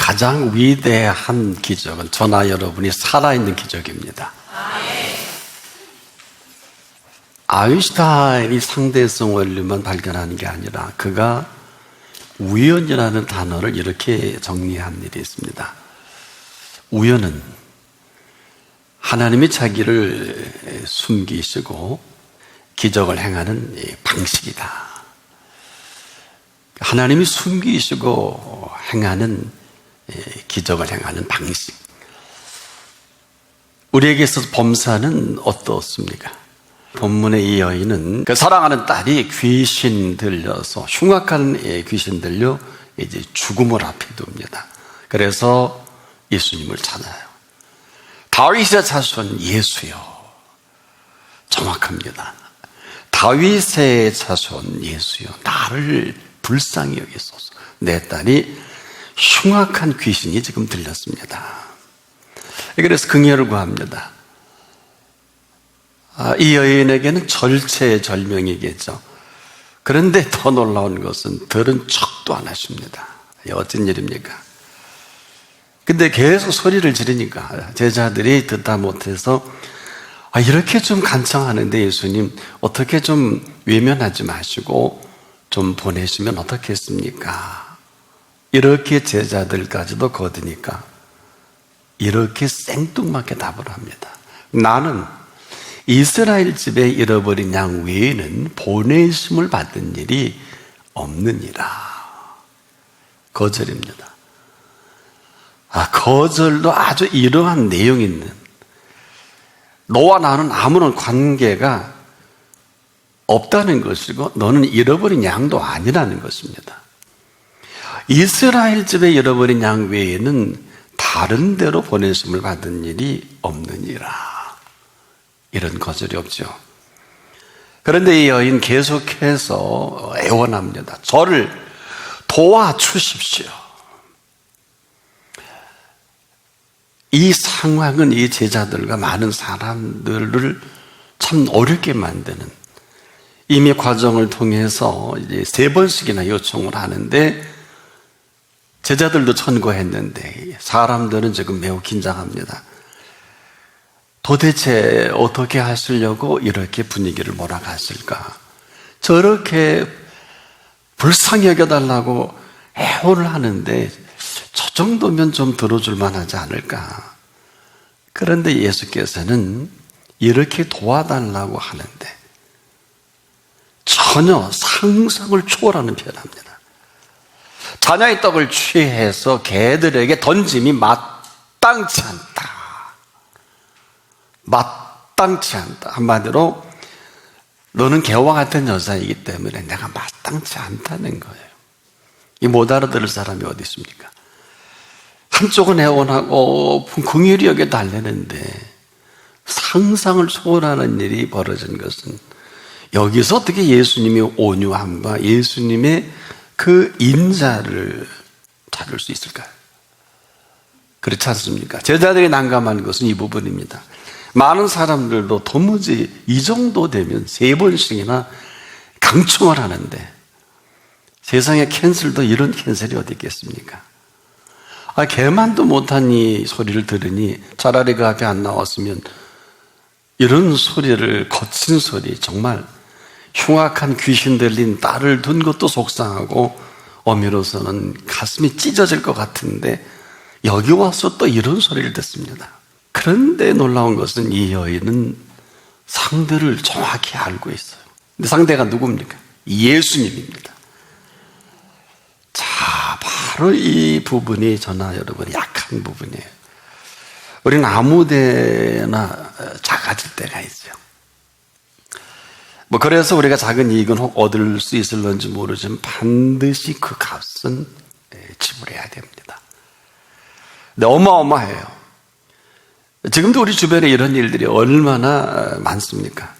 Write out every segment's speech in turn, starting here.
가장 위대한 기적은 저나 여러분이 살아있는 기적입니다. 아인슈타인이 상대성 원리만 발견하는 게 아니라 그가 우연이라는 단어를 이렇게 정리한 일이 있습니다. 우연은 하나님이 자기를 숨기시고 기적을 행하는 방식이다. 하나님이 숨기시고 행하는 기적을 행하는 방식. 우리에게 있어서 범사는 어떻습니까? 본문의 이 여인은 그 사랑하는 딸이 귀신 들려서 흉악한 귀신 들려 이제 죽음을 앞에 둡니다. 그래서 예수님을 찾아요. 다윗의 자손 예수여. 정확합니다. 다윗의 자손 예수여, 나를 불쌍히 여기소서. 내 딸이 흉악한 귀신이 지금 들렸습니다. 그래서 긍휼을 구합니다. 이 여인에게는 절체절명이겠죠. 그런데 더 놀라운 것은 들은 척도 안 하십니다. 어쩐 일입니까? 근데 계속 소리를 지르니까 제자들이 듣다 못해서 이렇게 좀 간청하는데 예수님 어떻게 좀 외면하지 마시고 좀 보내시면 어떻겠습니까? 이렇게 제자들까지도 거드니까 이렇게 생뚱맞게 답을 합니다. 나는 이스라엘 집에 잃어버린 양 외에는 보내심을 받은 일이 없느니라. 거절입니다. 거절도 아주 이러한 내용 있는, 너와 나는 아무런 관계가 없다는 것이고 너는 잃어버린 양도 아니라는 것입니다. 이스라엘 집에 잃어버린 양 외에는 다른 데로 보내심을 받은 일이 없느니라. 이런 거절이 없죠. 그런데 이 여인 계속해서 애원합니다. 저를 도와주십시오. 이 상황은 이 제자들과 많은 사람들을 참 어렵게 만드는, 이미 과정을 통해서 이제 3번씩이나 요청을 하는데 제자들도 천거했는데 사람들은 지금 매우 긴장합니다. 도대체 어떻게 하시려고 이렇게 분위기를 몰아갔을까? 저렇게 불쌍히 여겨달라고 애원을 하는데 저 정도면 좀 들어줄 만하지 않을까? 그런데 예수께서는 이렇게 도와달라고 하는데 전혀 상상을 초월하는 표현합니다. 자녀의 떡을 취해서 개들에게 던짐이 마땅치 않다. 마땅치 않다. 한마디로 너는 개와 같은 여자이기 때문에 내가 마땅치 않다는 거예요. 이 못 알아들을 사람이 어디 있습니까? 한쪽은 애원하고 긍휼히 여겨 달래는데 상상을 초월하는 일이 벌어진 것은, 여기서 어떻게 예수님의 온유함과 예수님의 그 인자를 찾을 수 있을까요? 그렇지 않습니까? 제자들이 난감한 것은 이 부분입니다. 많은 사람들도 도무지 이 정도 되면 3번씩이나 강청을 하는데 세상에 캔슬도 이런 캔슬이 어디 있겠습니까? 개만도 못한 이 소리를 들으니 차라리 그 앞에 안 나왔으면, 이런 소리를, 거친 소리, 정말 흉악한 귀신 들린 딸을 둔 것도 속상하고 어미로서는 가슴이 찢어질 것 같은데 여기 와서 또 이런 소리를 듣습니다. 그런데 놀라운 것은 이 여인은 상대를 정확히 알고 있어요. 근데 상대가 누굽니까? 예수님입니다. 자, 바로 이 부분이 저나 여러분 약한 부분이에요. 우리는 아무 데나 작아질 때가 있어요. 그래서 우리가 작은 이익은 혹 얻을 수 있을런지 모르지만 반드시 그 값은 지불해야 됩니다. 근데 어마어마해요. 지금도 우리 주변에 이런 일들이 얼마나 많습니까?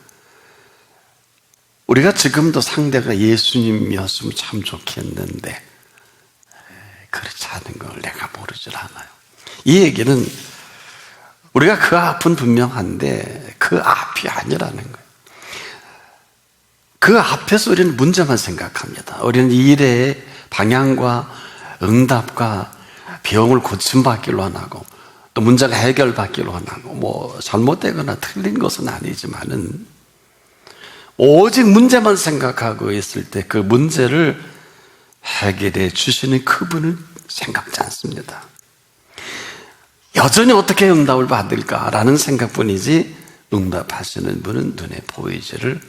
우리가 지금도 상대가 예수님이었으면 참 좋겠는데 그렇지 않은 걸 내가 모르질 않아요. 이 얘기는 우리가 그 앞은 분명한데 그 앞이 아니라는 거예요. 그 앞에서 우리는 문제만 생각합니다. 우리는 이 일의 방향과 응답과 병을 고침받기로 원하고 또 문제가 해결받기로 원하고 뭐 잘못되거나 틀린 것은 아니지만은 오직 문제만 생각하고 있을 때 그 문제를 해결해 주시는 그분을 생각지 않습니다. 여전히 어떻게 응답을 받을까라는 생각뿐이지 응답하시는 분은 눈에 보이지를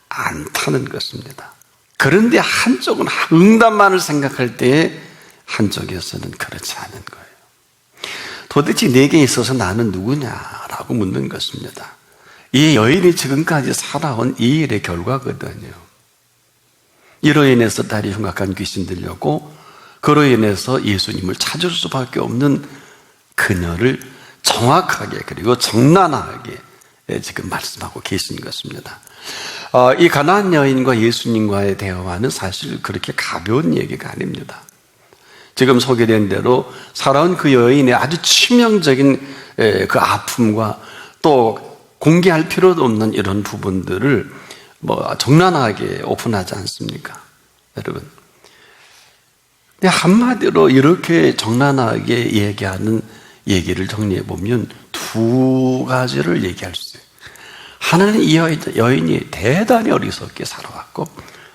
않다는 것입니다. 그런데 한쪽은 응답만을 생각할 때에 한쪽에서는 그렇지 않은 거예요. 도대체 내게 있어서 나는 누구냐라고 묻는 것입니다. 이 여인이 지금까지 살아온 이 일의 결과거든요. 이로 인해서 딸이 흉악한 귀신 들렸고 그로 인해서 예수님을 찾을 수밖에 없는 그녀를 정확하게 그리고 정난하게 지금 말씀하고 계신 것입니다. 이 가나안 여인과 예수님과의 대화는 사실 그렇게 가벼운 얘기가 아닙니다. 지금 소개된 대로 살아온 그 여인의 아주 치명적인 그 아픔과 또 공개할 필요도 없는 이런 부분들을 정난하게 오픈하지 않습니까? 여러분. 근데 한마디로 이렇게 정난하게 얘기하는 얘기를 정리해 보면 두 가지를 얘기할 수 있어요. 하나는 이 여인이 대단히 어리석게 살아왔고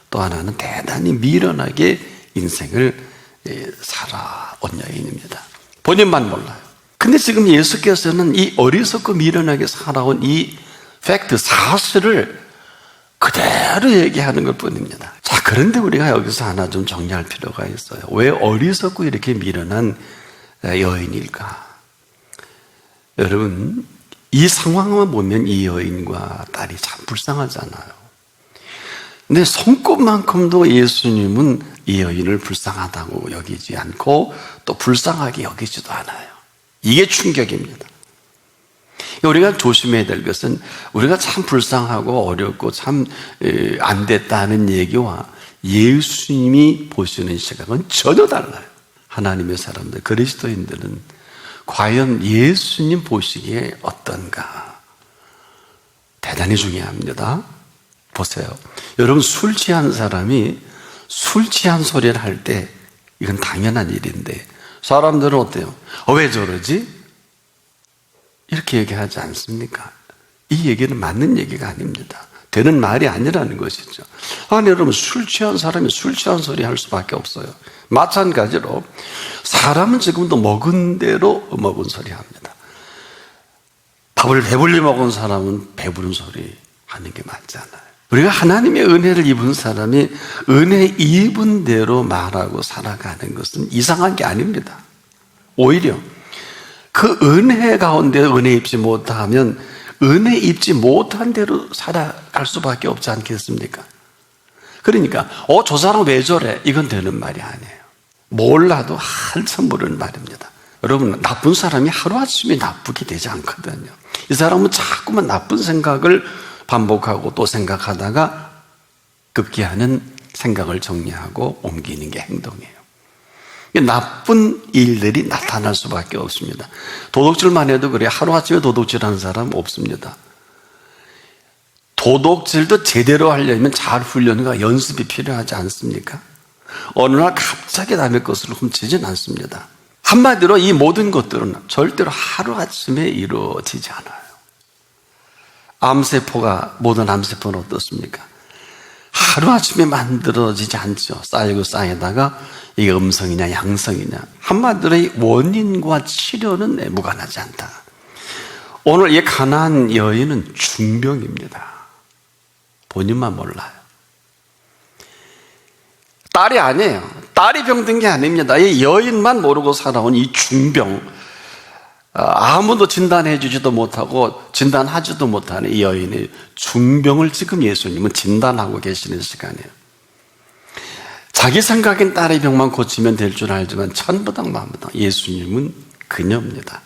또 하나는 대단히 미련하게 인생을 살아온 여인입니다. 본인만 몰라요. 근데 지금 예수께서는 이 어리석고 미련하게 살아온 이 팩트, 사실을 그대로 얘기하는 것 뿐입니다. 자, 그런데 우리가 여기서 하나 좀 정리할 필요가 있어요. 왜 어리석고 이렇게 미련한 여인일까? 여러분, 이 상황만 보면 이 여인과 딸이 참 불쌍하잖아요. 근데 손꼽만큼도 예수님은 이 여인을 불쌍하다고 여기지 않고 또 불쌍하게 여기지도 않아요. 이게 충격입니다. 우리가 조심해야 될 것은 우리가 참 불쌍하고 어렵고 참 안 됐다는 얘기와 예수님이 보시는 시각은 전혀 달라요. 하나님의 사람들, 그리스도인들은 과연 예수님 보시기에 어떤가? 대단히 중요합니다. 보세요. 여러분, 술 취한 사람이 술 취한 소리를 할 때 이건 당연한 일인데 사람들은 어때요? 왜 저러지? 이렇게 얘기하지 않습니까? 이 얘기는 맞는 얘기가 아닙니다. 되는 말이 아니라는 것이죠. 아니, 여러분, 술 취한 사람이 술 취한 소리 할 수밖에 없어요. 마찬가지로 사람은 지금도 먹은 대로 먹은 소리 합니다. 밥을 배불리 먹은 사람은 배부른 소리 하는 게 맞잖아요. 우리가 하나님의 은혜를 입은 사람이 은혜 입은 대로 말하고 살아가는 것은 이상한 게 아닙니다. 오히려 그 은혜 가운데 은혜 입지 못하면 은혜 입지 못한 대로 살아갈 수밖에 없지 않겠습니까? 그러니까 저 사람 왜 저래? 이건 되는 말이 아니에요. 몰라도 한참 모르는 말입니다. 여러분, 나쁜 사람이 하루아침에 나쁘게 되지 않거든요. 이 사람은 자꾸만 나쁜 생각을 반복하고 또 생각하다가 급기야는 생각을 정리하고 옮기는 게 행동이에요. 나쁜 일들이 나타날 수밖에 없습니다. 도둑질만 해도 그래요. 하루아침에 도둑질하는 사람 없습니다. 도둑질도 제대로 하려면 잘 훈련과 연습이 필요하지 않습니까? 어느 날 갑자기 남의 것을 훔치진 않습니다. 한마디로 이 모든 것들은 절대로 하루아침에 이루어지지 않아요. 모든 암세포는 어떻습니까? 하루아침에 만들어지지 않죠. 쌓이고 쌓이다가 이게 음성이냐 양성이냐, 한마디로 이 원인과 치료는 무관하지 않다. 오늘 이 가나안 여인은 중병입니다. 본인만 몰라요. 딸이 아니에요. 딸이 병든 게 아닙니다. 이 여인만 모르고 살아온 이 중병, 아무도 진단해주지도 못하고 진단하지도 못하는 이 여인의 중병을 지금 예수님은 진단하고 계시는 시간이에요. 자기 생각엔 딸의 병만 고치면 될 줄 알지만 천부당 만부당 예수님은 그녀입니다.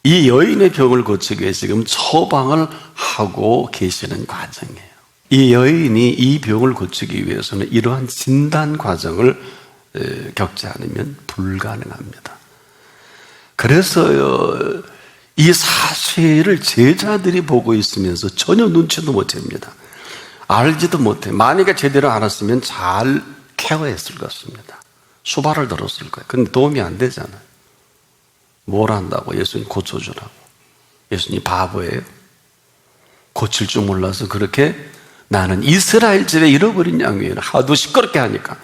이 여인의 병을 고치기 위해 지금 처방을 하고 계시는 과정이에요. 이 여인이 이 병을 고치기 위해서는 이러한 진단 과정을 겪지 않으면 불가능합니다. 그래서 이 사실을 제자들이 보고 있으면서 전혀 눈치도 못 챕니다. 알지도 못해. 만약에 제대로 알았으면 잘 케어했을 것입니다. 수발을 들었을 거예요. 근데 도움이 안 되잖아요. 뭘 한다고? 예수님 고쳐주라고. 예수님 바보예요? 고칠 줄 몰라서 그렇게 나는 이스라엘 집에 잃어버린 양이에요. 하도 시끄럽게 하니까.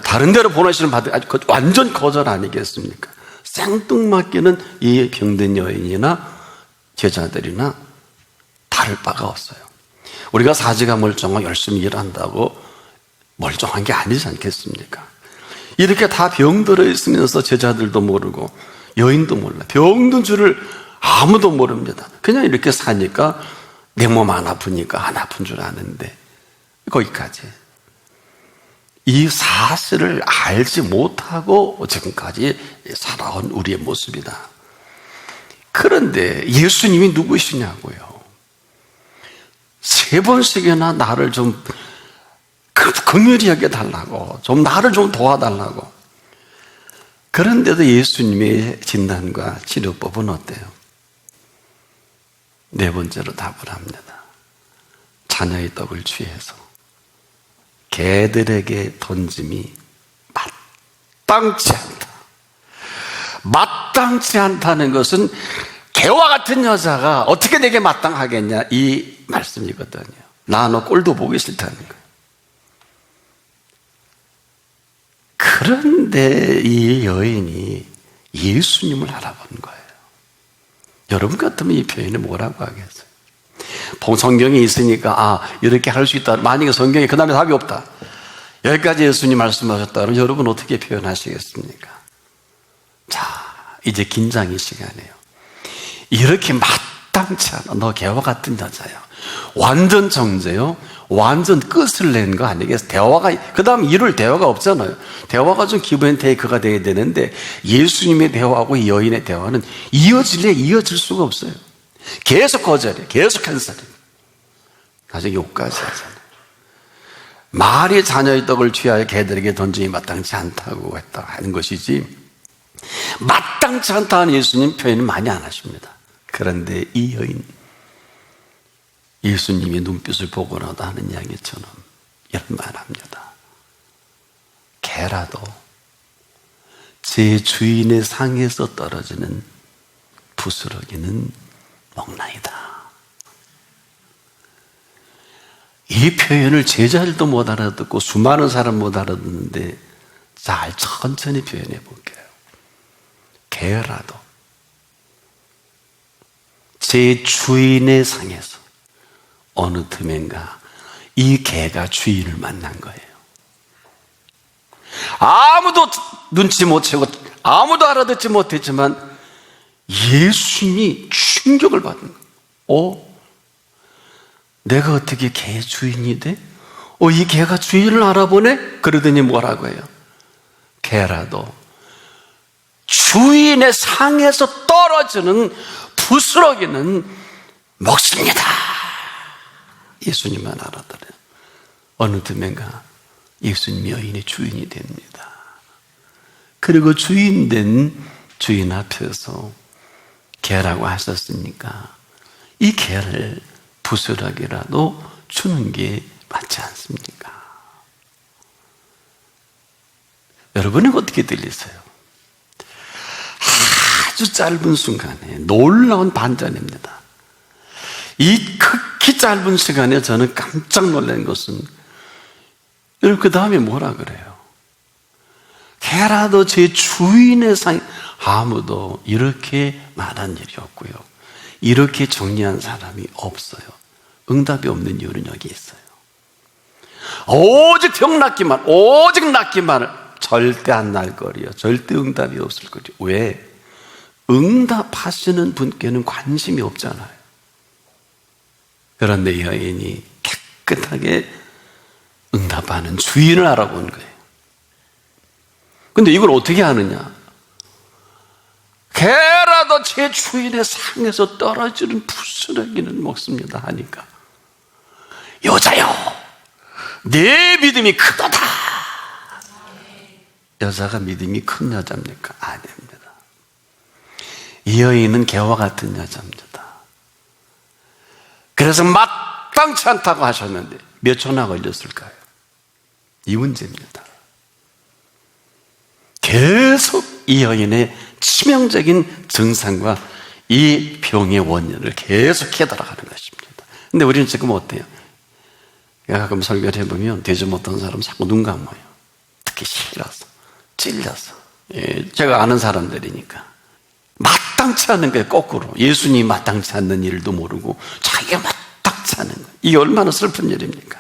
다른 데로 보내시는 받을 완전 거절 아니겠습니까? 생뚱맞게는 이 병든 여인이나 제자들이나 다를 바가 없어요. 우리가 사지가 멀쩡하고 열심히 일한다고 멀쩡한 게 아니지 않겠습니까? 이렇게 다 병들어 있으면서 제자들도 모르고 여인도 몰라. 병든 줄을 아무도 모릅니다. 그냥 이렇게 사니까 내 몸 안 아프니까 안 아픈 줄 아는데 거기까지. 이 사실을 알지 못하고 지금까지 살아온 우리의 모습이다. 그런데 예수님이 누구시냐고요. 3번씩이나 나를 좀 긍휼히 여겨달라고, 좀 나를 좀 도와달라고. 그런데도 예수님의 진단과 치료법은 어때요? 4번째로 답을 합니다. 자녀의 떡을 취해서 개들에게 던짐이 마땅치 않다. 마땅치 않다는 것은 개와 같은 여자가 어떻게 내게 마땅하겠냐, 이 말씀이거든요. 나 너 꼴도 보기 싫다는 거예요. 그런데 이 여인이 예수님을 알아본 거예요. 여러분 같으면 이 표현이 뭐라고 하겠어요? 성경에 있으니까 이렇게 할 수 있다. 만약에 성경에 그 다음에 답이 없다, 여기까지 예수님 말씀하셨다면 여러분 어떻게 표현하시겠습니까? 자, 이제 긴장의 시간이에요. 이렇게 마땅치 않아. 너 개와 같은 여자야. 완전 정죄요. 완전 끝을 낸 거 아니겠어요? 대화가, 그 다음 이룰 대화가 없잖아요. 대화가 좀 기브앤테이크가 돼야 되는데 예수님의 대화하고 이 여인의 대화는 이어질 수가 없어요. 계속 거절해. 계속 캔슬해. 나중에 욕까지 하잖아요. 말이 자녀의 떡을 취하여 개들에게 던짐이 마땅치 않다고 했다 하는 것이지, 마땅치 않다는 예수님 표현은 많이 안 하십니다. 그런데 이 여인, 예수님이 눈빛을 보고나도 하는 이야기처럼 이런 말합니다. 개라도 제 주인의 상에서 떨어지는 부스러기는 먹나이다. 이 표현을 제자들도 못 알아듣고 수많은 사람 못 알아듣는데 잘 천천히 표현해 볼게요. 개라도 제 주인의 상에서 어느 틈엔가 이 개가 주인을 만난 거예요. 아무도 눈치 못 채고 아무도 알아듣지 못했지만 예수님이 충격을 받은 거예요. 내가 어떻게 개의 주인이 돼? 이 개가 주인을 알아보네? 그러더니 뭐라고 해요? 개라도 주인의 상에서 떨어지는 부스러기는 먹습니다. 예수님만 알아들어요. 어느 틈엔가 예수님이 여인의 주인이 됩니다. 그리고 주인 앞에서 개라고 하셨으니까 이 개를 부스러기라도 주는 게 맞지 않습니까? 여러분은 어떻게 들리세요? 아주 짧은 순간에 놀라운 반전입니다. 이 극히 짧은 시간에 저는 깜짝 놀란 것은, 여러분 그 다음에 뭐라 그래요? 개라도 제 주인의 상, 아무도 이렇게 말한 일이 없고요, 이렇게 정리한 사람이 없어요. 응답이 없는 이유는 여기 있어요. 오직 병 낫기만, 오직 낫기만을, 절대 안 날 거리요, 절대 응답이 없을 거리요. 왜? 응답하시는 분께는 관심이 없잖아요. 그런데 여인이 깨끗하게 응답하는 주인을 알아본 거예요. 근데 이걸 어떻게 아느냐? 개라도 제 주인의 상에서 떨어지는 부스러기는 먹습니다 하니까, 여자여, 내 믿음이 크도다. 여자가 믿음이 큰 여자입니까? 아닙니다. 이 여인은 개와 같은 여자입니다. 그래서 마땅치 않다고 하셨는데 몇 초나 걸렸을까요? 이 문제입니다. 계속 이 여인의 치명적인 증상과 이 병의 원인을 계속 깨달아가는 것입니다. 근데 우리는 지금 어때요? 가끔 설교를 해보면 되지 못한 사람 자꾸 눈 감아요. 특히 싫어서, 찔려서. 제가 아는 사람들이니까. 마땅치 않은 거예요, 거꾸로. 예수님이 마땅치 않는 일도 모르고 자기가 마땅치 않은 거예요. 이게 얼마나 슬픈 일입니까?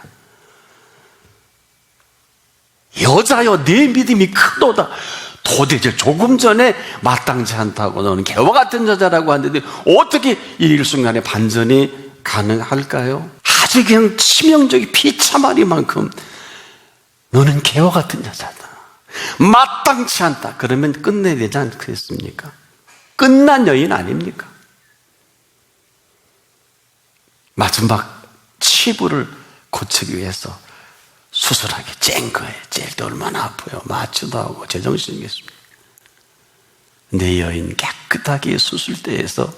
여자여, 내 믿음이 크도다. 도대체 조금 전에 마땅치 않다고 너는 개와 같은 여자라고 하는데 어떻게 이 일순간에 반전이 가능할까요? 아주 그냥 치명적인 비참하리만큼 너는 개와 같은 여자다, 마땅치 않다. 그러면 끝내야 되지 않겠습니까? 끝난 여인 아닙니까? 마지막 치부를 고치기 위해서 수술하게 짠 거예요. 찔 때 얼마나 아파요. 마취도 하고 제정신이겠습니까? 내 여인 깨끗하게 수술대에서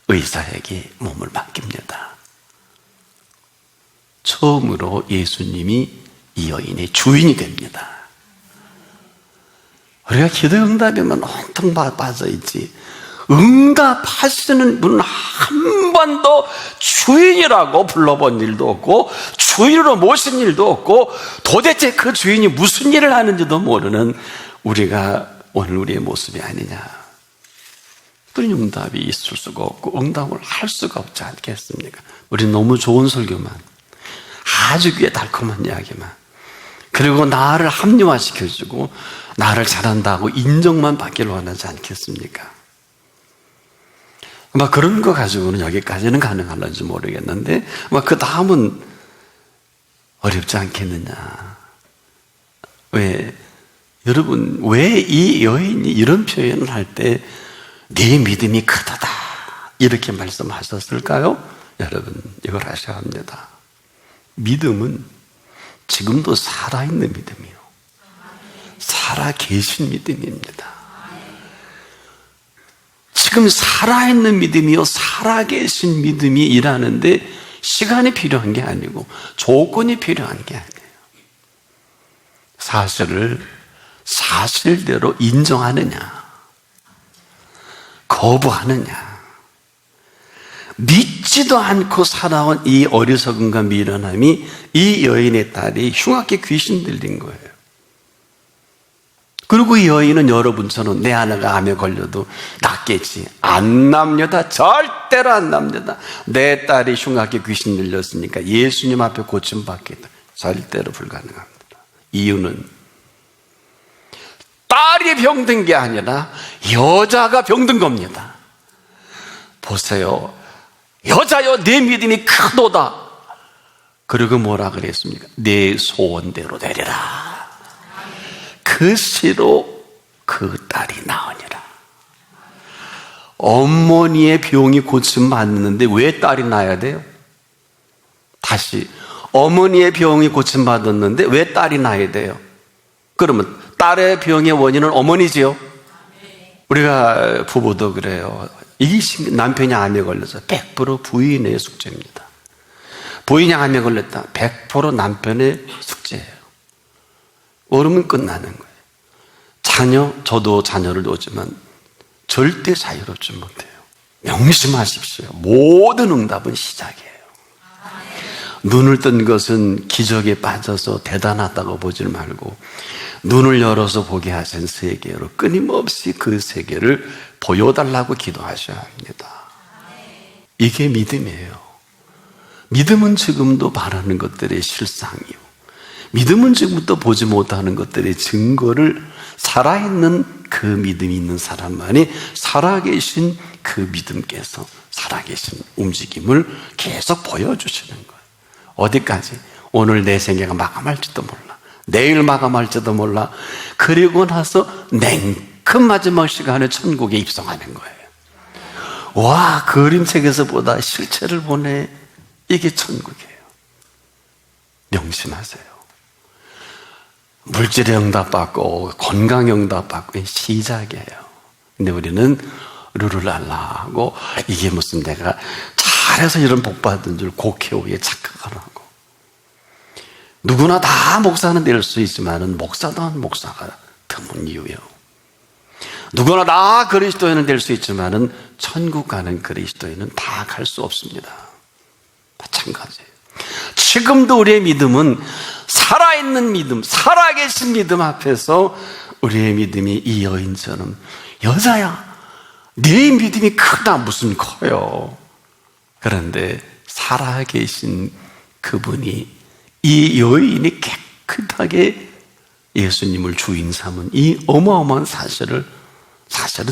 의사에게 몸을 맡깁니다. 처음으로 예수님이 이 여인의 주인이 됩니다. 우리가 기도 응답이면 온통 빠져있지, 응답하시는 분은 한 번도 주인이라고 불러본 일도 없고 주인으로 모신 일도 없고 도대체 그 주인이 무슨 일을 하는지도 모르는 우리가 오늘 우리의 모습이 아니냐. 그런 응답이 있을 수가 없고 응답을 할 수가 없지 않겠습니까? 우리는 너무 좋은 설교만, 아주 귀에 달콤한 이야기만, 그리고 나를 합리화시켜주고 나를 잘한다고 인정만 받기를 원하지 않겠습니까? 아마 그런 거 가지고는 여기까지는 가능할지 모르겠는데 아마 그 다음은 어렵지 않겠느냐. 여러분, 왜 이 여인이 이런 표현을 할 때 네 믿음이 크다다 이렇게 말씀하셨을까요? 여러분, 이걸 아셔야 합니다. 믿음은 지금도 살아있는 믿음이요, 살아계신 믿음입니다. 지금 살아있는 믿음이요, 살아계신 믿음이 일하는데 시간이 필요한 게 아니고 조건이 필요한 게 아니에요. 사실을 사실대로 인정하느냐, 거부하느냐. 믿지도 않고 살아온 이 어리석음과 미련함이 이 여인의 딸이 흉악하게 귀신 들린 거예요. 그리고 이 여인은 여러분처럼 내 아내가 암에 걸려도 낫겠지, 안 납니다. 절대로 안 납니다. 내 딸이 흉악하게 귀신 들렸으니까 예수님 앞에 고침받기도 절대로 불가능합니다. 이유는 딸이 병든 게 아니라 여자가 병든 겁니다. 보세요. 여자여, 내 믿음이 크도다. 그리고 뭐라 그랬습니까? 내 소원대로 되리라. 그 시로 그 딸이 나으니라. 어머니의 병이 고침받는데 왜 딸이 나야 돼요? 다시, 어머니의 병이 고침받았는데 왜 딸이 나야 돼요? 그러면 딸의 병의 원인은 어머니지요? 우리가 부부도 그래요. 이 남편이 암에 걸려서 100% 부인의 숙제입니다. 부인이 암에 걸렸다, 100% 남편의 숙제예요. 모르면 끝나는 거예요. 자녀, 저도 자녀를 두었지만 절대 자유롭지 못해요. 명심하십시오. 모든 응답은 시작이에요. 눈을 뜬 것은 기적에 빠져서 대단하다고 보지 말고 눈을 열어서 보게 하신 세계로 끊임없이 그 세계를 보여달라고 기도하셔야 합니다. 이게 믿음이에요. 믿음은 지금도 바라는 것들의 실상이요, 믿음은 지금부터 보지 못하는 것들의 증거를 살아있는 그 믿음이 있는 사람만이 살아계신 그 믿음께서 살아계신 움직임을 계속 보여주시는 거예요. 어디까지? 오늘 내 생애가 마감할지도 몰라, 내일 마감할지도 몰라. 그리고 나서 냉큼 마지막 시간에 천국에 입성하는 거예요. 와, 그림책에서보다 실체를 보내. 이게 천국이에요. 명심하세요. 물질의 응답받고 건강의 응답받고 시작이에요. 근데 우리는 르르랄라 하고 이게 무슨 내가 잘해서 이런 복 받은 줄 곡해오게 착각을 하고, 누구나 다 목사는 될 수 있지만 목사다운 목사가 드문 이유예요. 누구나 다 그리스도인은 될 수 있지만은 천국 가는 그리스도인은 다 갈 수 없습니다. 마찬가지예요. 지금도 우리의 믿음은 살아있는 믿음, 살아계신 믿음 앞에서 우리의 믿음이 이 여인처럼, 여자야, 네 믿음이 크다. 무슨 커요? 그런데 살아계신 그분이, 이 여인이 깨끗하게 예수님을 주인 삼은 이 어마어마한 사실은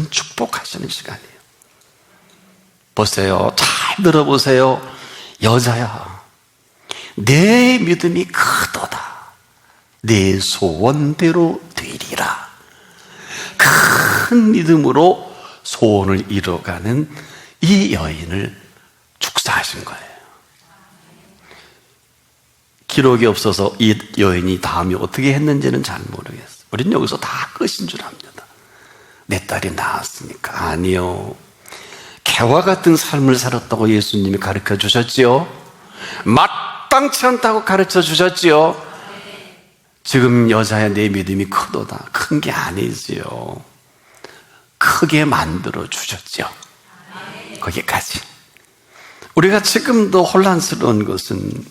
축복하시는 시간이에요. 보세요. 잘 들어보세요. 여자야, 내 믿음이 크도다. 내 소원대로 되리라. 큰 믿음으로 소원을 이뤄가는 이 여인을 축사하신 거예요. 기록이 없어서 이 여인이 다음에 어떻게 했는지는 잘 모르겠어요. 우린 여기서 다 끝인 줄 압니다. 내 딸이 나았으니까. 아니요. 개와 같은 삶을 살았다고 예수님이 가르쳐 주셨지요. 마땅치 않다고 가르쳐 주셨지요. 지금 여자야, 내 믿음이 크도다. 큰 게 아니지요. 크게 만들어 주셨죠. 거기까지. 우리가 지금도 혼란스러운 것은,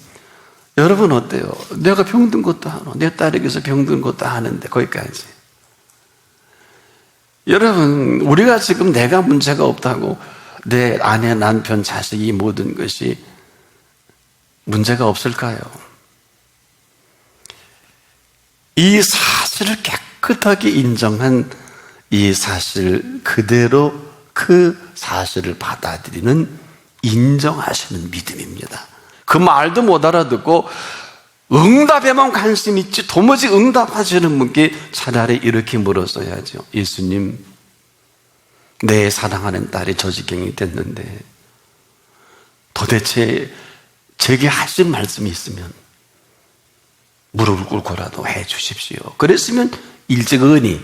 여러분 어때요? 내가 병든 것도 하고 내 딸에게서 병든 것도 하는데 거기까지. 여러분, 우리가 지금 내가 문제가 없다고 내 아내, 남편, 자식 이 모든 것이 문제가 없을까요? 이 사실을 깨끗하게 인정한 이 사실 그대로 그 사실을 받아들이는, 인정하시는 믿음입니다. 그 말도 못 알아듣고 응답에만 관심 있지 도무지 응답하시는 분께 차라리 이렇게 물었어야죠. 예수님, 내 사랑하는 딸이 저지경이 됐는데 도대체 제게 하신 말씀이 있으면 무릎을 꿇고라도 해 주십시오. 그랬으면 일찍 은이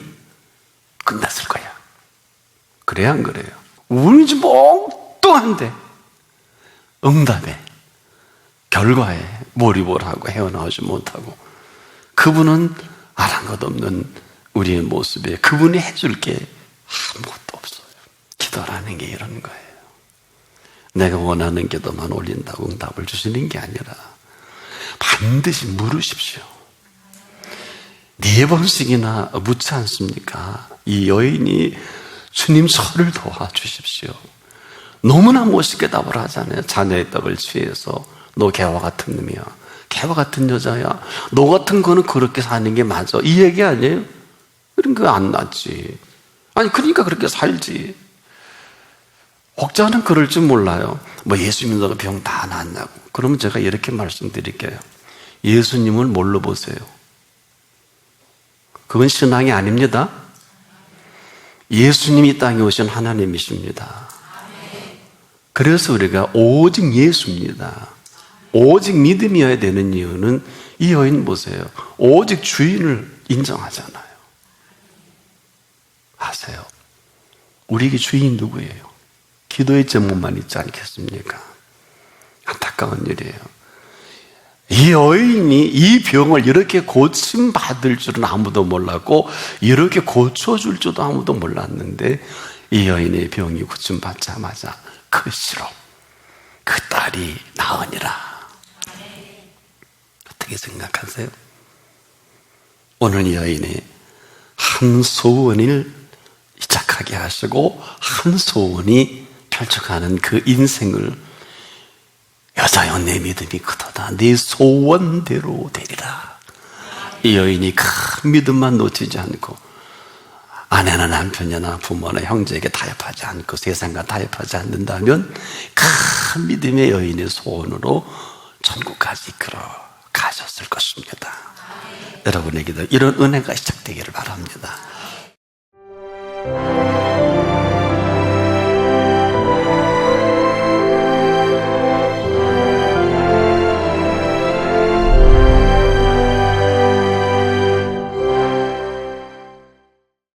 끝났을 거야. 그래야 안 그래요? 우리 좀 엉뚱한데 응답에, 결과에 몰입을 하고 헤어나오지 못하고, 그분은 아랑곳없는 우리의 모습에 그분이 해줄 게 아무것도 없어요. 기도라는 게 이런 거예요. 내가 원하는 기도만 올린다고 응답을 주시는 게 아니라 반드시 물으십시오. 4번씩이나 묻지 않습니까? 이 여인이 주님 저를 도와주십시오. 너무나 멋있게 답을 하잖아요. 자녀의 떡을 취해서 너 개와 같은 놈이야, 개와 같은 여자야, 너 같은 거는 그렇게 사는 게 맞아, 이 얘기 아니에요? 그런 거 안 낫지. 아니 그러니까 그렇게 살지. 혹자는 그럴 줄 몰라요. 뭐 예수 믿는다고 병 다 낫냐고. 그러면 제가 이렇게 말씀드릴게요. 예수님을 뭘로 보세요? 그건 신앙이 아닙니다. 예수님이 이 땅에 오신 하나님이십니다. 그래서 우리가 오직 예수입니다. 오직 믿음이어야 되는 이유는, 이 여인 보세요. 오직 주인을 인정하잖아요. 아세요? 우리에게 주인 누구예요? 기도의 제목만 있지 않겠습니까? 안타까운 일이에요. 이 여인이 이 병을 이렇게 고침받을 줄은 아무도 몰랐고, 이렇게 고쳐줄 줄도 아무도 몰랐는데, 이 여인의 병이 고침받자마자 그 시로 그 딸이 나으니라. 어떻게 생각하세요? 오늘 이 여인의 한 소원을 시작하게 하시고 한 소원이 펼쳐가는 그 인생을, 여자여 내 믿음이 크도다. 네 소원대로 되리라. 이 여인이 큰 믿음만 놓치지 않고 아내나 남편이나 부모나 형제에게 타협하지 않고 세상과 타협하지 않는다면 큰 믿음의 여인의 소원으로 천국까지 이끌어 가셨을 것입니다. 여러분에게도 이런 은혜가 시작되기를 바랍니다.